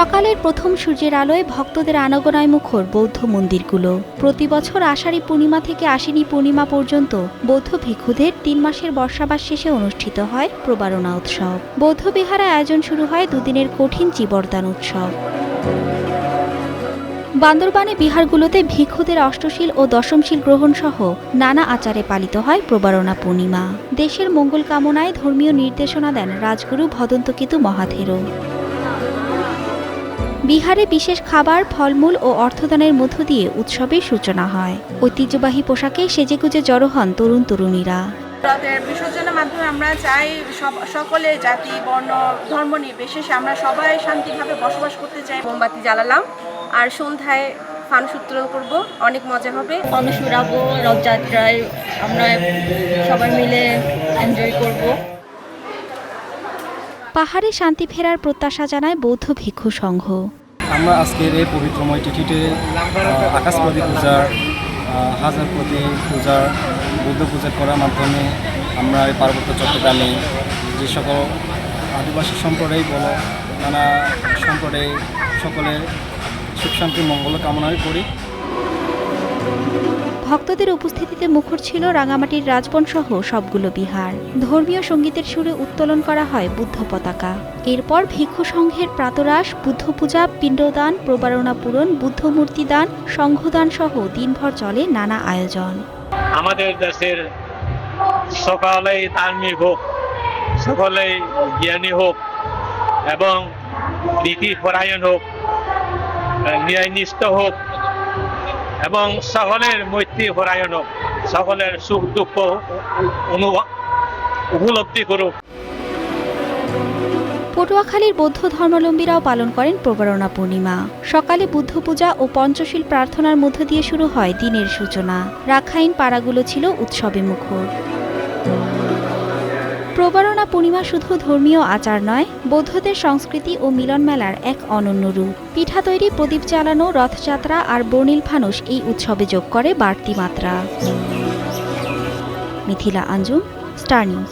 সকালের প্রথম সূর্যের আলোয় ভক্তদের আনাগোনায় মুখর বৌদ্ধ মন্দিরগুলো। প্রতি বছর আষাঢ়ী পূর্ণিমা থেকে আশ্বিনী পূর্ণিমা পর্যন্ত বৌদ্ধ ভিক্ষুদের ৩ মাসের বর্ষাবাস শেষে অনুষ্ঠিত হয় প্রবারণা উৎসব। বৌদ্ধ বিহারে আয়োজন শুরু হয় দুদিনের কঠিন চীবরদান উৎসব। বান্দরবানে বিহারগুলোতে ভিক্ষুদের অষ্টশীল ও দশমশীল গ্রহণ সহ নানা আচারে পালিত হয় প্রবারণা পূর্ণিমা। দেশের মঙ্গল কামনায় ধর্মীয় নির্দেশনা দেন রাজগুরু ভদন্তকেতু মহাথেরো। বিহারে বিশেষ খাবার, ফলমূল ও অর্থদানের মধ্য দিয়ে উৎসবের সূচনা হয়। ঐতিহ্যবাহী পোশাকে সেজেগুজে জড়ো হন তরুণ তরুণীরা। রথের বিসর্জনের মাধ্যমে আমরা চাই সকলে জাতি, বর্ণ, ধর্ম নির্বিশেষে আমরা সবাই শান্তিভাবে বসবাস করতে চাই। মোমবাতি জ্বালালাম আর সন্ধ্যায় ফানুস উত্তোলন করব, অনেক মজা হবে। ফানুস উড়াবো, রথযাত্রায় আমরা সবাই মিলে এনজয় করব। পাহাড়ে শান্তি ফেরার প্রত্যাশা জানায় বৌদ্ধ ভিক্ষু সংঘ। আমরা আজকের এই পবিত্রময় তিথিতে আকাশপতি পূজার, হাজারপতি পূজার, বুদ্ধ পূজা করার মাধ্যমে আমরা এই পার্বত্য চট্টগ্রামে যে সকল আদিবাসী সম্প্রদায় বলো, নানা সম্প্রদায় সকলে সুখ শান্তি মঙ্গল কামনাই করি। ভক্তদের উপস্থিতিতে মুখর ছিল রাঙামাটির রাজবন সহ সবগুলো বিহার। ধর্মীয় সঙ্গীতের সুরে উত্তোলন করা হয় বুদ্ধ পতাকা। এরপর ভিক্ষু সংঘের প্রাতরাশ, বুদ্ধ পূজা, পিণ্ডদান, প্রবারণা পূরণ, বুদ্ধ মূর্তি দান, সংঘদান সহ দিনভর চলে নানা আয়োজন। আমাদের দেশের সকলেই ধার্মিক হোক, সকলেই জ্ঞানী হোক এবং নীতিপরায়ণ হোক, ন্যায়নিষ্ঠ হোক এবং সকলের মৈত্রী পরায়ণ হোক, সকলের সুখ দুঃখ উপলব্ধি করুক। পটুয়াখালীর বৌদ্ধ ধর্মাবলম্বীরাও পালন করেন প্রবারণা পূর্ণিমা। সকালে বুদ্ধ পূজা ও পঞ্চশীল প্রার্থনার মধ্য দিয়ে শুরু হয় দিনের সূচনা। রাখাইন পাড়াগুলো ছিল উৎসবে মুখর। প্রবারণা পূর্ণিমা শুধু ধর্মীয় আচার নয়, বৌদ্ধদের সংস্কৃতি ও মিলন মেলার এক অনন্য রূপ। পিঠা তৈরি, প্রদীপ জ্বালানো, রথযাত্রা আর বর্ণিল ফানুস এই উৎসবে যোগ করে বাড়তি মাত্রা। Mithila Anjum, star news.